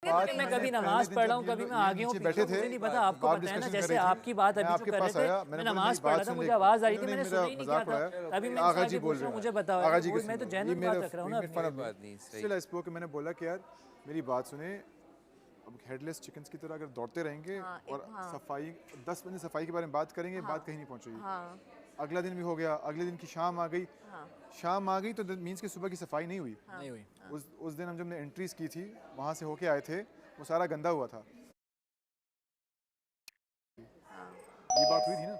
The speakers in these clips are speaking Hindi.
मैं कभी नमाज पढ़ रहा हूँ, कभी मैं आगे हूँ, बैठे थे, मुझे नहीं पता। आपको पता है ना, जैसे आपकी बात अभी जो कर रहे थे, मैं नमाज पढ़ रहा था, मुझे आवाज आ रही थी, मैंने सुना ही नहीं क्या था। अभी मैं आगे पूछ रहा हूँ, मुझे बताओ। मैं तो जेन्युइन बात रख रहा हूँ ना। मैंने बोला कि यार मेरी बात सुने, अब हेडलेस चिकन्स की तरह अगर दौड़ते रहेंगे और सफाई 10 बजे सफाई के बारे में बात करेंगे, बात कहीं नहीं पहुंचेगी। अगला दिन भी हो गया, अगले दिन की शाम आ गई, शाम आ गई तो मीन्स कि सुबह की सफाई नहीं हुई। नहीं हुई। उस दिन हम जब एंट्रीज की थी, वहाँ से होके आए थे, वो सारा गंदा हुआ था। ये बात हुई थी ना।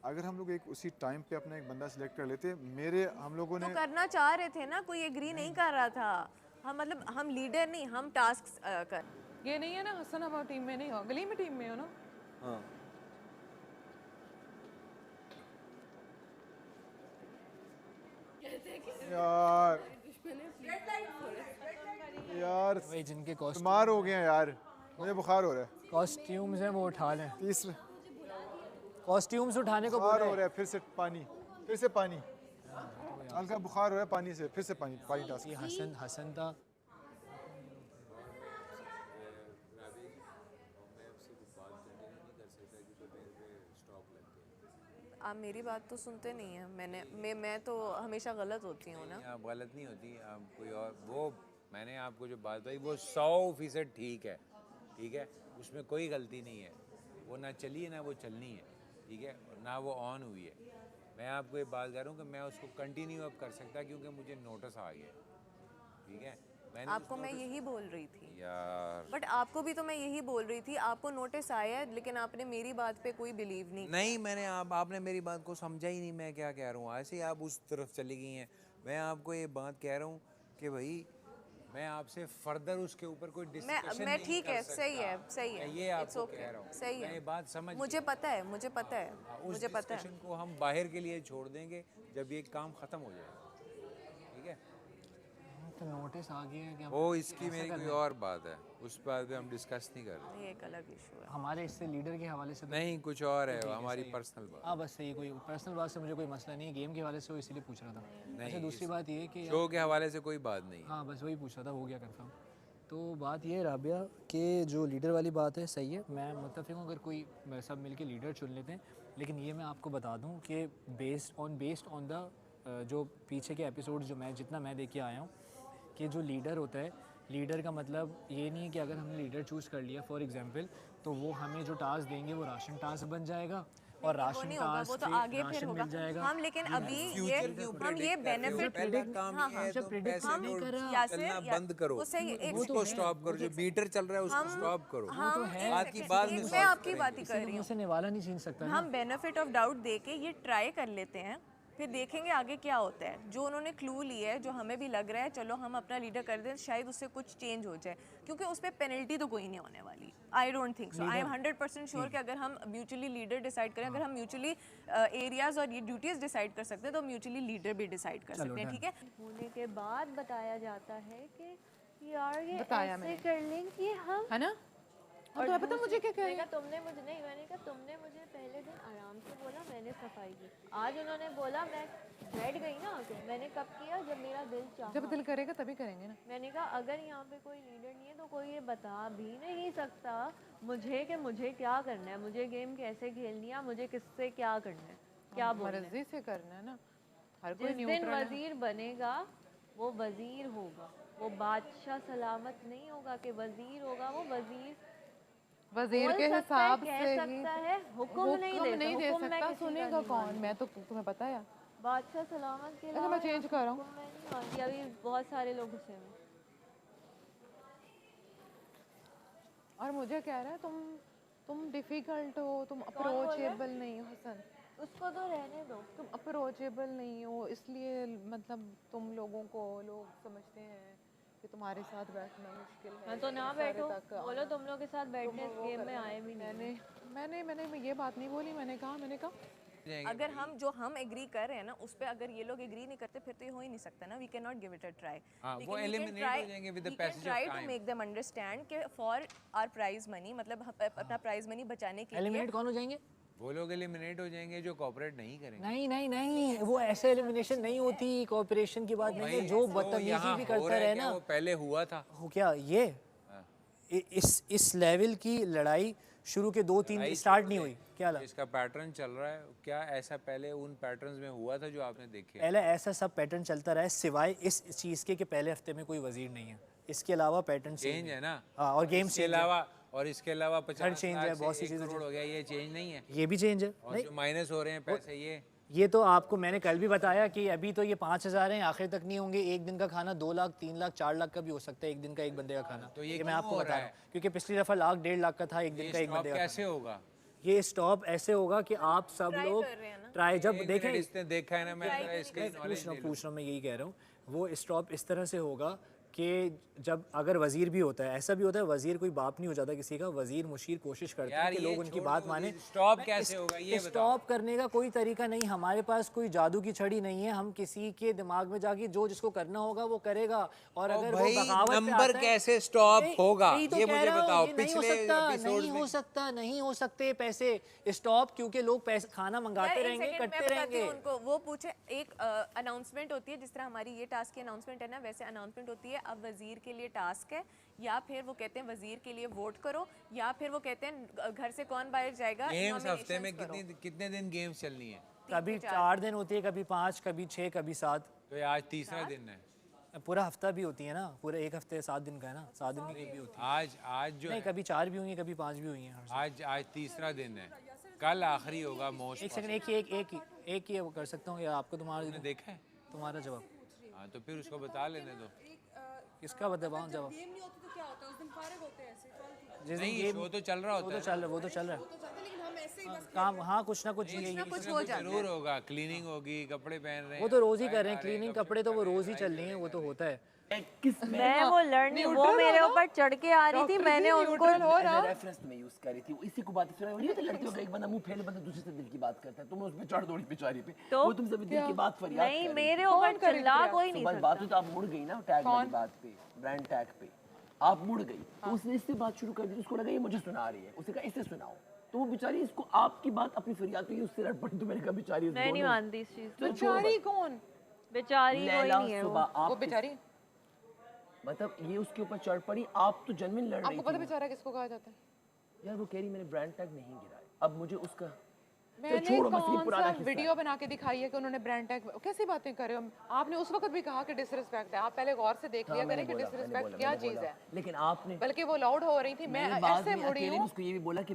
अगर हम लोग एक उसी टाइम पे अपना एक बंदा सिलेक्ट कर लेते, हम लोगों ने तो करना चाह रहे थे ना, कोई एग्री नहीं कर रहा था। हम मतलब हम लीडर नहीं, हम टास्क कर। ये नहीं है ना हसन, अब टीम में नहीं हो, गली में टीम में हो ना। हाँ। यार भाई जिनके बीमार हो गए हैं यार, मुझे बुखार हो रहा है। कॉस्ट्यूम्स हैं वो उठा लें। तीसरा कॉस्ट्यूम्स उठाने को बुखार हो रहा है, फिर से पानी हल्का बुखार हो रहा है, पानी से फिर से पानी टास्क। हसन था। आप मेरी बात तो सुनते नहीं हैं। मैं तो हमेशा गलत होती हूँ ना। आप गलत नहीं होती, आप कोई और वो मैंने आपको जो बात बताई वो 100% ठीक है, उसमें कोई गलती नहीं है। वो ना चली है ना वो चलनी है, ठीक है, और ना वो ऑन हुई है। मैं आपको ये बात कर रहा हूँ कि मैं उसको कंटिन्यू अब कर सकता क्योंकि मुझे नोटिस आ गया, ठीक है। आपको मैं यही बोल रही थी यार, बट आपको भी तो मैं यही बोल रही थी। आपको नोटिस आया लेकिन आपने मेरी बात पे कोई बिलीव नहीं मैंने आपने मेरी बात को समझा ही नहीं। मैं क्या कह रहा हूँ, ऐसे ही आप उस तरफ चली गई हैं। मैं आपको ये बात कह रहा हूँ कि भाई मैं आपसे फर्दर उसके ऊपर कोई डिस्कशन मैं नहीं ठीक कर है, सकता। सही है, ये आपको कह रहा हूँ, सही मैं है, ये बात समझ मुझे पता है, उस डिस्कशन को हम बाहर के लिए छोड़ देंगे जब ये काम खत्म हो जाएगा, ठीक है। तो नोटिस आ गया कि वो इसकी मेरी कोई और बात है, उस बात पे हम डिस्कस नहीं कर रहे। ये एक अलग इशू है हमारे इससे लीडर के हवाले से नहीं, कुछ और है, हमारी पर्सनल बात। हाँ बस सही, कोई पर्सनल बात से मुझे कोई मसला नहीं है, गेम के हवाले से वो इसीलिए पूछ रहा था। अच्छा दूसरी बात ये कि शो के हवाले से कोई बात नहीं। हाँ बस वही पूछ रहा था, हो गया कंफर्म। तो बात ये है राबिया कि जो लीडर वाली बात है सही है, मैं मुत्तफ़िक़ हूँ अगर कोई सब मिलके लीडर चुन लेते हैं। लेकिन ये मैं आपको बता दूँ कि बेस्ड ऑन द जो पीछे के एपिसोड जो मैं जितना मैं देख के आया हूँ कि जो लीडर होता है, लीडर का मतलब ये नहीं है कि अगर हमने लीडर चूज़ कर लिया फॉर एग्जांपल तो वो हमें जो टास्क देंगे वो राशन टास्क बन जाएगा और राशन टास्क वो तो आगे फिर होगा। मिल जाएगा। हम लेकिन अभी हम ये बेनिफिट बंद करो, उसको स्टॉप करो, जो मीटर चल रहा है उसको स्टॉप करो। बात की बात में मैं आपकी बात ही कर रही हूँ। निवाला नहीं छीन सकता। हम बेनिफिट ऑफ डाउट दे के ये ट्राई कर लेते हैं, फिर देखेंगे आगे क्या होता है। जो उन्होंने क्लू लिया है, जो हमें भी लग रहा है चलो हम अपना लीडर कर दें, शायद उससे कुछ चेंज हो जाए, क्योंकि उस पर पेनल्टी तो कोई नहीं होने वाली। I don't think so. I am 100% sure कि अगर हम म्यूचुअली लीडर डिसाइड करें, अगर हम म्यूचुअली एरियाज और ये ड्यूटीज डिसाइड कर सकते हैं तो म्यूचुअली लीडर भी डिसाइड कर सकते हैं, ठीक है। होने के बाद बताया जाता है कि यार ये बताया ऐसे मैंने। कर लें कि हम है ना। और तो पता मुझे क्या कह रही है? तुमने मुझे नहीं, मैंने कहा तुमने मुझे पहले दिन आराम से बोला, मैंने सफाई की। आज उन्होंने बोला, मैं बैठ गई ना आके। मैंने कब किया? जब मेरा दिल चाहा। जब दिल करेगा तभी करेंगे ना। मैंने कहा अगर यहाँ पे कोई लीडर नहीं है तो कोई ये बता भी नहीं सकता मुझे कि मुझे क्या करना है, मुझे गेम कैसे खेलनी है, मुझे किससे क्या करना है, क्या बोलना है। मर्जी से करना है ना। हर कोई जिस दिन वजीर बनेगा वो वजीर होगा, वो बादशाह सलामत नहीं होगा कि वजीर होगा। वो वजीर के हिसाब से ही सकता है, हुक्म नहीं दे सकता। सुनेगा कौन? मैं तो तुम्हें पता है बादशाह सलामत के अलावा मैं चेंज कर रहा हूँ। अभी बहुत सारे लोग गुस्से में। और मुझे कह रहा है तुम डिफिकल्ट हो, तुम अप्रोचेबल नहीं हो। हसन उसको तो रहने दो। तुम अप्रोचेबल नहीं हो, इसलिए मतलब तुम लोगों को लोग समझते हैं कि तुम्हारे साथ बैठना मुश्किल है। मैं तो ना बैठो, बोलो तुम लोग के साथ बैठने इस गेम में आए भी नहीं। मैंने ये बात नहीं बोली। मैंने कहा अगर हम एग्री कर रहे हैं ना उस पे, अगर ये लोग एग्री नहीं करते फिर तो ये हो ही नहीं सकता ना। We can not give it a try. वो एलिमिनेट हो जाएंगे with the passage of try time. To make them understand कि फॉर आवर प्राइज मनी, मतलब अपना प्राइज मनी बचाने के लिए। एलिमिनेट कौन हो जाएंगे? वो लोग एलिमिनेट हो जाएंगे जो कोऑपरेट नहीं करेंगे। नहीं, वो ऐसे एलिमिनेशन नहीं होती। कोऑपरेशन की बात नहीं है, जो बदतमीजी भी करता रहे ना। वो पहले हुआ था। हो क्या ये इस लेवल की लड़ाई शुरू के 2-3 स्टार्ट नहीं हुई। क्या लगा? इसका पैटर्न चल रहा है क्या? ऐसा पहले उन पैटर्न्स में हुआ था जो आपने देखे? पहले ऐसा सब पैटर्न चलता रहा है, सिवाय इस चीज़ के कि पहले हफ्ते में कोई वजीर नहीं है। इसके अलावा पैटर्न चेंज है ना। हाँ, और गेम्स इसके अलावा और इसके अलावा 50 चेंज लाख है, से बहुत सी 1 चीज़ें करोड़ हो गया, ये चेंज नहीं है। ये भी चेंज है। और जो माइनस हो रहे हैं पैसे ये तो आपको मैंने कल भी बताया कि अभी तो ये 5,000 हैं, आखिर तक नहीं होंगे। एक दिन का खाना 2 लाख, 3 लाख, 4 लाख का भी हो सकता है एक दिन का एक बंदे का खाना। तो ये मैं क्यों आपको हो बता रहा रहा हूँ है? क्योंकि पिछली दफ़ा लाख 1.5 लाख का था एक दिन का एक बंदे का कैसे होगा? ये स्टॉप ऐसे होगा कि आप सब लोग ट्राई जब देखें, इसने देखा है ना, मैं इसके नॉलेज पूछ रहा हूँ, मैं यही कह रहा हूँ, वो स्टॉप इस तरह से होगा कि जब अगर वजीर भी होता है, ऐसा भी होता है वजीर कोई बाप नहीं हो जाता किसी का, वजीर मुशीर कोशिश करते हैं कि लोग उनकी बात माने। स्टॉप कैसे होगा ये बताओ? स्टॉप करने का कोई तरीका नहीं, हमारे पास कोई जादू की छड़ी नहीं है। हम किसी के दिमाग में जाके जो जिसको करना होगा वो करेगा। और अगर वो बगावत पे नंबर आता है, कैसे स्टॉप होगा यही तो ये कह मुझे रहा हूँ, बताओ। ये नहीं हो पिछले सकता, एपिसोड नहीं में हो सकता, नहीं हो सकते पैसे स्टॉप, क्योंकि लोग पैसे खाना मंगाते रहेंगे, करते रहेंगे। उनको वो पूछे, एक अनाउंसमेंट होती है जिस तरह हमारी ये टास्क की अनाउंसमेंट है ना, वैसे अनाउंसमेंट होती है अब वजीर के लिए टास्क है, या फिर वो कहते हैं वजीर के लिए वोट करो, या फिर वो कहते हैं घर से कौन बाहर जाएगा। गेम्स हफ्ते में कितने दिन गेम्स चलनी है? कभी 4 दिन होती है, कभी 5, कभी 6, कभी 7। तो ये आज तीसरा दिन है। पूरा हफ्ता भी होती है ना, पूरा एक हफ्ते 7 दिन का है ना, 7 दिन की भी होती आज जो है। नहीं, कभी 4 भी हुई है, कभी 5 भी हुई हैं। आज तीसरा दिन है, कल आखिरी होगा मोस्ट। एक सेकंड, एक ही वो कर सकता हूँ या आपको तुम्हारा देखा है तुम्हारा जवाब? हाँ तो फिर उसको बता लेने दो। किसका बताओ जवाब? गेम नहीं होती तो क्या होता है, उस दिन फारिग होते हैं ऐसे फालतू। जिस दिन नहीं, गेम शो तो चल रहा होता है। वो तो चल रहा है तो जाते लेकिन हम ऐसे ही बस काम। हाँ, कुछ ना कुछ ये कुछ हो जाता है। जरूर होगा, क्लीनिंग होगी, कपड़े पहन रहे हैं, वो तो रोज ही कर रहे हैं, क्लीनिंग कपड़े तो वो रोज ही चल रही हैं, वो तो होता है। मैं वो लड़नी, वो मेरे ऊपर चढ़ के आ रही थी, मैंने उनको रेफरेंस में यूज कर रही थी, वो इसी को बात नहीं होती लड़कियों का, एक बंदा मुंह फैले बंदा दूसरे से दिल की बात करता है, तुम उस पे चढ़ दौड़ी बेचारी पे, तो वो तुमसे भी दिल की बात फरियाद नहीं, मेरे ऊपर चिल्ला कोई नहीं सकता। बात तो आप मुड़ गई ना टैग वाली बात पे, ब्रांड टैग पे आप मुड़ गई, तो उसने इससे बात शुरू कर दी, उसको लगा ये मुझे सुना रही है, उसने कहा इससे सुनाओ, तो वो बेचारी इसको आपकी बात अपनी फरियाद पे उससे लड़ पड़ी, तो मैंने कहा बेचारी मैं नहीं मानती इस चीज को। बेचारी कौन? बेचारी कोई नहीं है वो बेचारी मतलब ये उसके ऊपर चढ़ पड़ी, आप तो जेन्युइन लड़ रही आपको पता थी। बेचारा किसको कहा जाता है? यार वो कह रही मैंने ब्रांड टैग नहीं गिराया, अब मुझे उसका मैंने छोड़ो, बस ये कौन पुराना सा किस्सा है। वीडियो बना के दिखाई है कि उन्होंने ब्रांड टैग? कैसी बातें कर रहे हो? आपने उस वक्त भी कहा कि डिसरिस्पेक्ट है, आप पहले गौर से देख लिया करें कि डिसरिस्पेक्ट क्या चीज है। लेकिन आपने बल्कि वो लाउड हो रही थी, मैं ऐसे मुड़ी हूँ। उसको ये भी बोला कि